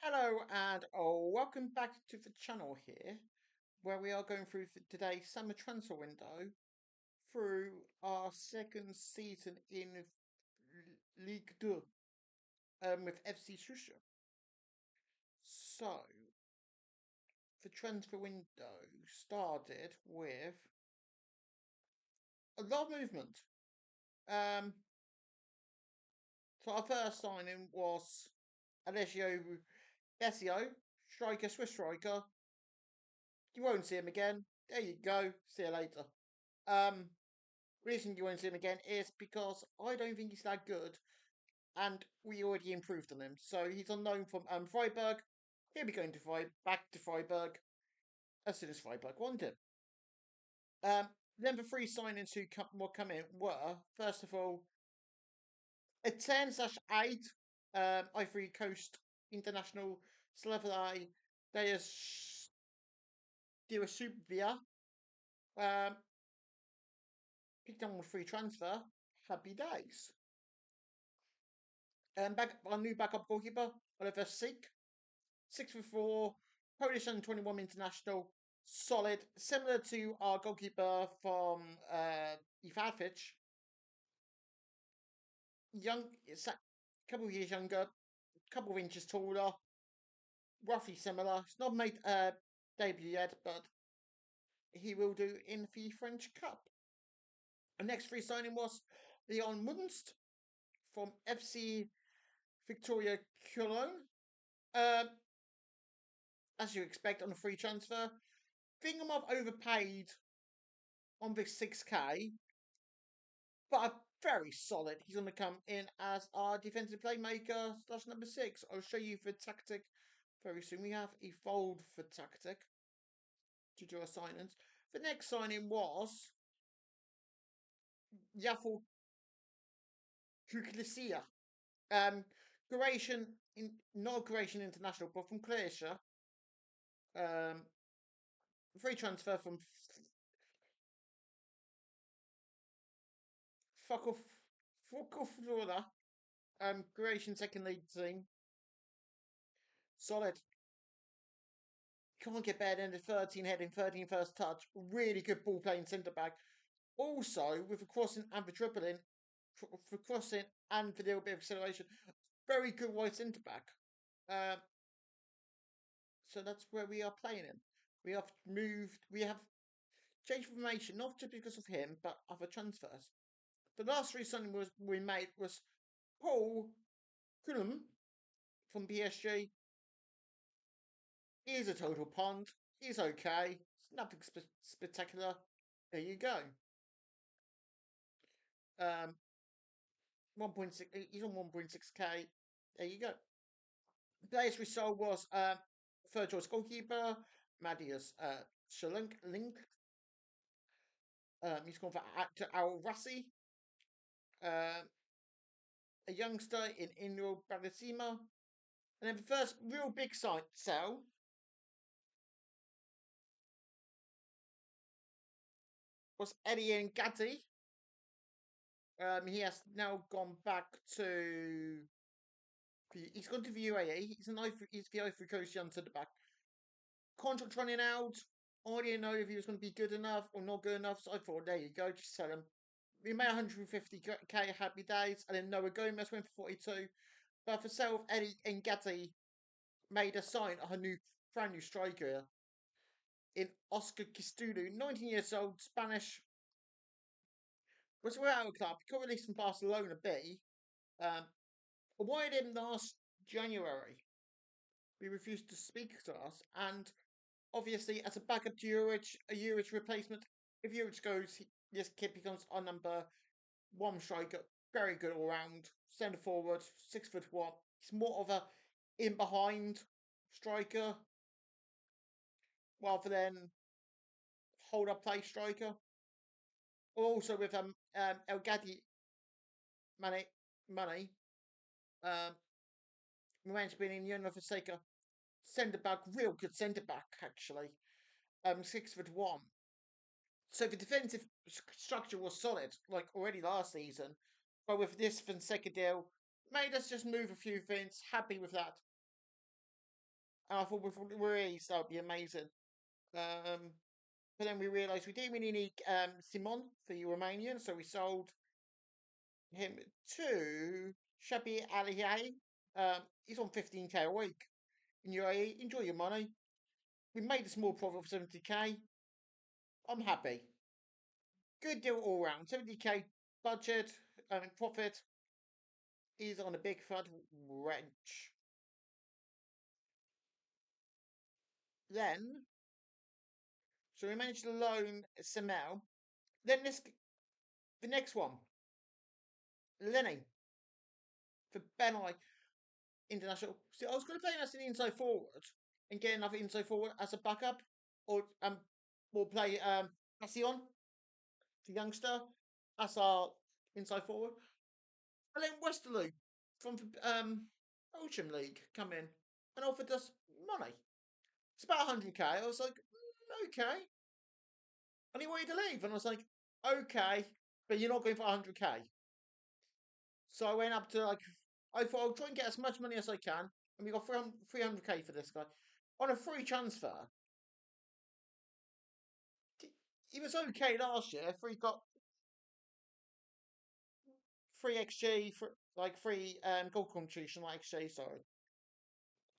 Hello and welcome back to the channel here, where we are going through today's summer transfer window through our second season in Ligue 2 with FC Sochaux. So, the transfer window started with a lot of movement. Um, so our first signing was Alessio Besio, striker, Swiss striker. You won't see him again. There you go. See you later. Um, Reason you won't see him again is because I don't think he's that good, and we already improved on him. So he's on loan from Freiburg. He'll be going to back to Freiburg as soon as Freiburg want him. Then the three signings who will come in were, first of all, a 10/8 Ivory Coast International Slavai Deus Diasubia. Picked on with free transfer. Happy days. Our new backup goalkeeper, Oliver Sik, 6'4", Polish under 21 international, solid, similar to our goalkeeper from Ivanovic. Young, it's a couple of years younger, couple of inches taller, roughly similar. It's not made debut yet, but he will do in the French Cup. The next free signing was Leon Munst from FC Victoria Cologne. Um, as you expect on a free transfer, think I've overpaid on this 6k, but very solid. He's going to come in as our defensive playmaker slash number 6. I'll show you the tactic very soon. We have evolved the tactic to do our signings. The next signing was Yafel Kuklisia. Croatian, not Croatian international, but from Croatia. Um, Free transfer from Fuck off Florida. Croatian second league team. Solid. Can't get better than the 13 heading, 13 first touch. Really good ball playing centre back. Also, with the crossing and the dribbling, for crossing and the little bit of acceleration, very good wide centre back. So that's where we are playing him. We have changed formation, not just because of him, but other transfers. The last three signings we made was Paul Cullen from PSG. He's a total pond. He's okay. It's nothing spectacular. There you go. 1.6. He's on 1.6k. There you go. The players we sold was third choice goalkeeper Madius Link. He's gone for actor Al Rassi. A youngster in Inro Bradisima. And then the first real big sell was Eddie Ngati. He has now gone back to. He's gone to the UAE. He's the Ivory Coast young centre back. Contract running out. I didn't know if he was going to be good enough or not good enough. So I thought, there you go, just sell him. We made 150k happy days, and then Noah Gomez went for 42. But for sale of Eddie Ngati made a sign of a brand new striker in Oscar Cistulu, 19 years old, Spanish. Was without a club. He got released from Barcelona B. Um, Why didn't last January? He refused to speak to us, and obviously, as a backup to Urich, a Urich replacement, if Urich goes, this kid becomes our number one striker. Very good all round. Centre forward, 6'1". He's more of a in behind striker rather than hold up play striker. Also with El Gadi money, um, Moran's been in Union for Seca centre back, real good centre back actually. 6'1". So the defensive structure was solid, like already last season. But with this Fonseca deal, made us just move a few things. Happy with that. And I thought with Ruiz that would be amazing. But then we realised we didn't really need Simon for the Romanian, so we sold him to Shabi Aliye. He's on 15k a week in UAE. Enjoy your money. We made a small profit of 70k. I'm happy. Good deal all round. 70k budget profit is on a big front wrench. Then, so we managed to loan Samel. Then the next one, Lenny for Benai International. See, I was going to play him as an inside forward and get another inside forward as a backup, or we'll play Assion, the youngster, as our inside forward. And then Westerlo from Ocean League come in and offered us money. It's about 100k. I was like, okay. And he wanted to leave, and I was like, okay, but you're not going for 100k. So I went up to like, I thought I'll try and get as much money as I can, and we got 300k for this guy on a free transfer. He was okay last year. Got free XG for like free goal contribution like XG. Sorry,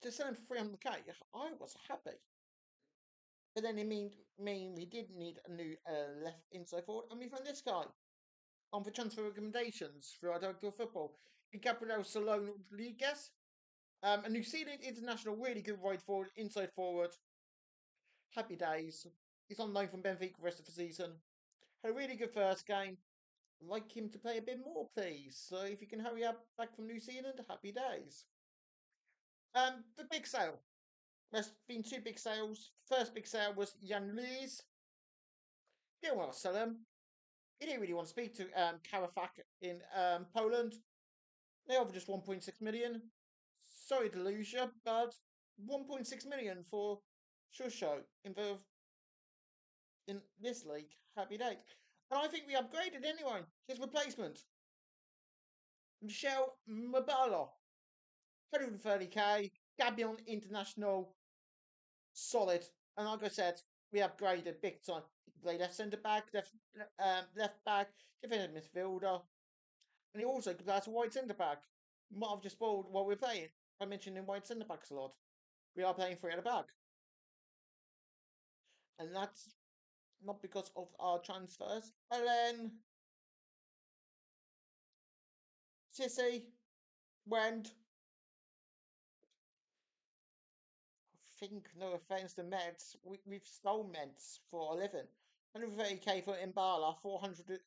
to sell him for 300k, I was happy. But then it mean we did need a new left inside forward, and we found this guy on for transfer recommendations through our director of football. Gabriel Salone Rodriguez, a New Zealand international, really good right forward, inside forward. Happy days. He's on loan from Benfica the rest of the season. Had a really good first game. I'd like him to play a bit more, please. So if you can hurry up back from New Zealand, happy days. The big sale. There's been two big sales. First big sale was Jan Lees. Didn't want to sell him. He didn't really want to speak to Karafak in Poland. They offered just 1.6 million. Sorry to lose you, but 1.6 million for Sochaux in this league. Happy day. And I think we upgraded anyway. His replacement, Michel Mabala, 130k, Gabion International, solid. And like I said, we upgraded big time. He can play left centre back, left back, defensive midfielder, and he also can play as a wide centre back. Might have just spoiled what we're playing. I mentioned in wide centre backs a lot. We are playing three at the back, and that's not because of our transfers. And then Sissy went. I think, no offence to Meds, we've stole Meds for a living. 130k for Mbala, 400,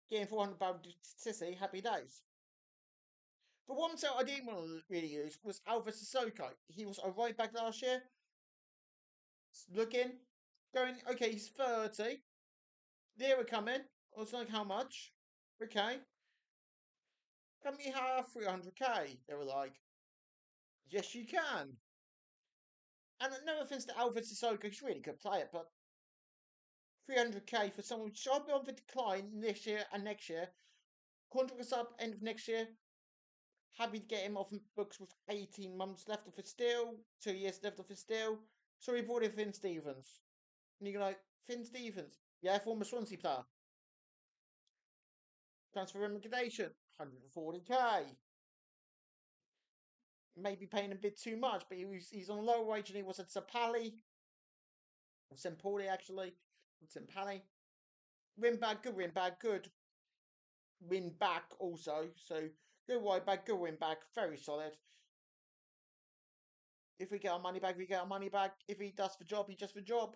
getting 400 pound Sissy, happy days. The one sale I didn't want to really use was Alva Sissoko. He was a right back last year. Looking, going, okay, he's 30. They were coming. I was like, how much? Okay. Can we have 300k? They were like, yes, you can. And no offense to Alva Sissoko, he's a really good player, but 300k for someone should be on the decline this year and next year. Contract us up end of next year. Happy to get him off books with 18 months left of his deal, 2 years left of his deal. So we brought in Finn Stevens. And you're like, Finn Stevens? Yeah, former Swansea player. Transfer recommendation, 140k. Maybe paying a bit too much, but he's on a lower wage than he was at Sapali. Or St. Pauli, actually. St. Pally. Win back, good win back, good win back also. So good wide back, good win back, very solid. If we get our money back, we get our money back. If he does the job, he does the job.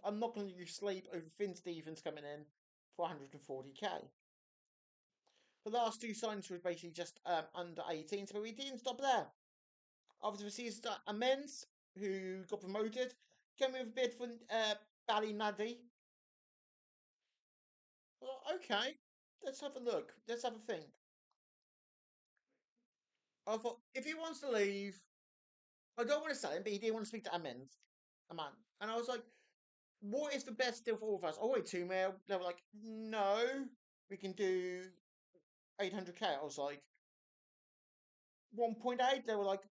I'm not going to lose sleep over Finn Stevens coming in for 140k. The last two signings were basically just under 18s, but we didn't stop there. After the season, Amends, who got promoted, came with a bid for Ballynaddy. Well, okay, let's have a look. Let's have a think. I thought, if he wants to leave, I don't want to sell him, but he didn't want to speak to Amends. A man. And I was like, what is the best deal for all of us? Oh, wait, 2 mil. They were like, no, we can do 800k. I was like, 1.8. They were like,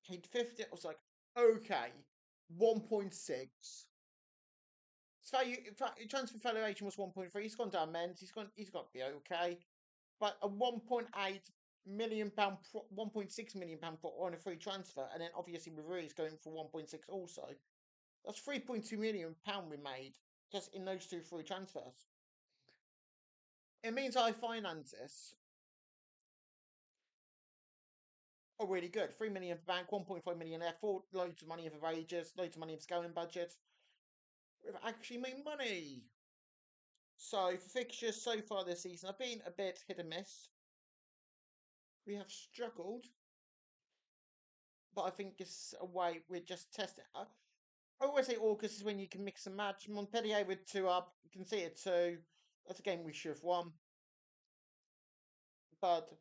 850. I was like, okay, 1.6. So in fact, transfer valuation was 1.3. He's gone down men's. He's got to be okay. But a 1.8 million pound, 1.6 million pound on a free transfer, and then obviously with Ruiz going for 1.6 also. That's 3.2 million pound we made just in those two free transfers. It means our finances are really good. 3 million for bank, 1.5 million there, four loads of money for wages, loads of money for scouting budget. We've actually made money. So for fixtures so far this season, I've been a bit hit and miss. We have struggled, but I think it's a way we're just testing. I always say August is when you can mix and match. Montpellier with two up, you can see it two. That's a game we should have won, but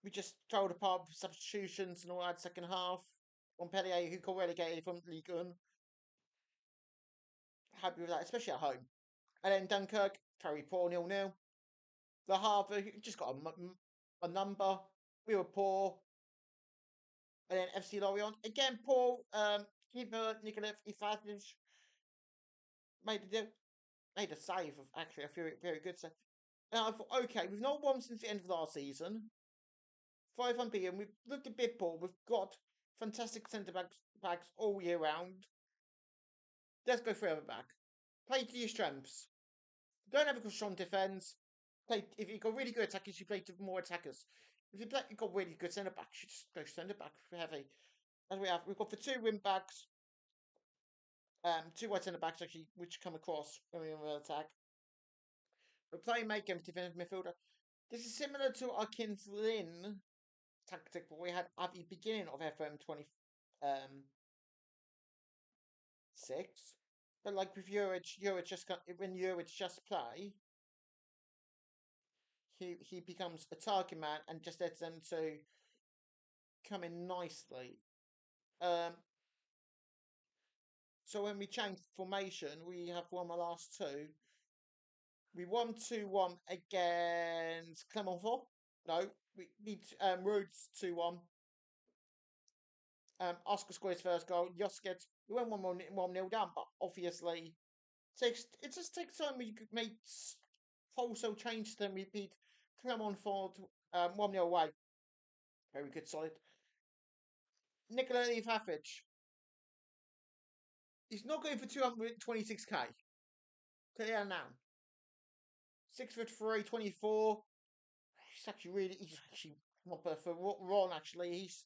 we just told apart with substitutions and all that second half. Montpellier, who got relegated from Ligue 1, happy with that, especially at home. And then Dunkirk, very poor 0-0. The Havre just got a number. We were poor. And then FC Lorient, again poor. Keeper Nikolai Ifatich made made a save of actually a very good save. Now I thought, okay, we've not won since the end of last season. 5 unbeaten. We've looked a bit poor. We've got fantastic centre backs all year round. Let's go further back. Play to your strengths. Don't have a strong defence. Play if you've got really good attackers, you play to more attackers. If you've got really good centre backs, you just go centre back heavy. As we have, we've got for two wing backs, two wide centre backs actually, which come across when we attack. We're playing make game defensive midfielder. This is similar to our Kins Lin tactic, but we had at the beginning of FM 26. But like with Juric just when Juric just play, he becomes a target man and just lets them to come in nicely. Um, so when we change formation, we have won the last two. We won 2-1 against Clermont-Ferrand. No, we beat Rhodes 2-1. Oscar scored his first goal. Josket, we went 1-0 down, but obviously it just takes time. We could make wholesale changes. Then we beat Clermont-Ferrand 1-0 away. Very good, solid. Nicola Ivafic. He's not going for 226k. Clear now. 6'3", 24. He's actually not bad for Ron, actually. He's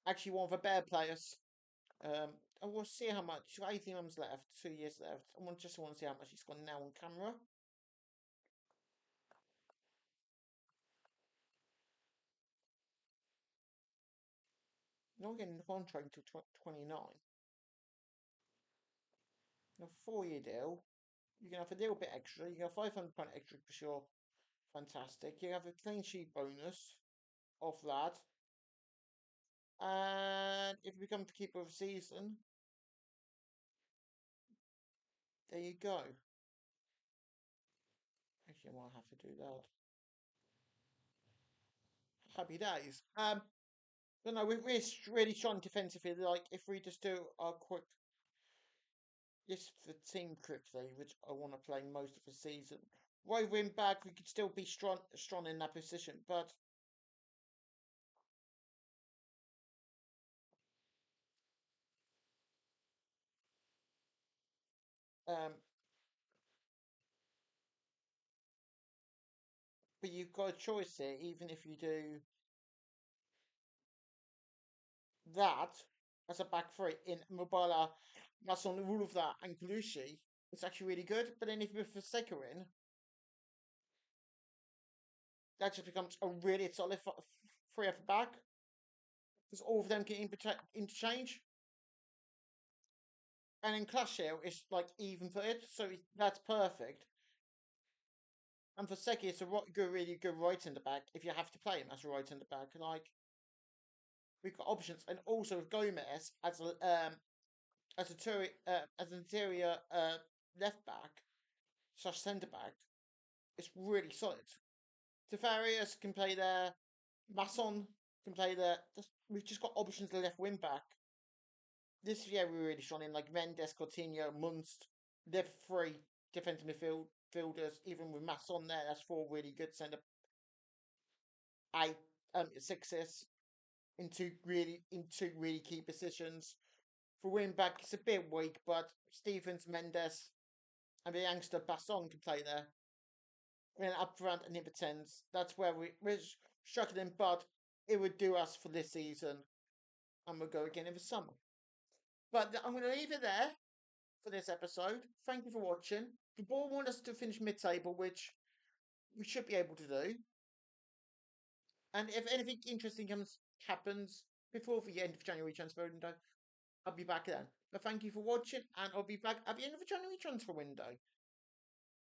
actually one of the better players. And we'll see how much. 18 months left, 2 years left. Just want to see how much he's got now on camera. You're not getting the contract until 29. A 4-year deal. You can have a little bit extra. You can have £500 extra for sure. Fantastic. You have a clean sheet bonus of that. And if you become the keeper of the season, there you go. Actually, I might have to do that. Happy days. But no, we're really strong defensively. Like, if we just do our quick, just the team quickly, which I want to play most of the season. Right wing back, we could still be strong in that position, but um, but you've got a choice here. Even if you do that as a back three in Mobala, that's on the rule of that, and Galushi, it's actually really good. But then if you put Fonseca in, that just becomes a really solid three at the back because all of them can interchange. And in Clash Hill, it's like even footed, so that's perfect. And for Seki, it's a really good right in the back if you have to play him as a right in the back. Like we've got options, and also with Gomez as an interior left back slash centre back, it's really solid. Tefarius can play there. Masson can play there. We've just got options to left wing back. this year we really shone in, like Mendes, Coutinho, Munst. They're three defensive midfielders, even with Mass on there. That's four really good centre eight sixes in two really key positions. For wing back, it's a bit weak, but Stephens, Mendes, and the youngster Basson can play there. And then up front and Nipotens, that's where we're struggling, but it would do us for this season, and we'll go again in the summer. But I'm going to leave it there for this episode. Thank you for watching. The ball want us to finish mid-table, which we should be able to do. And if anything interesting happens before the end of January transfer window, I'll be back then. But thank you for watching, and I'll be back at the end of the January transfer window.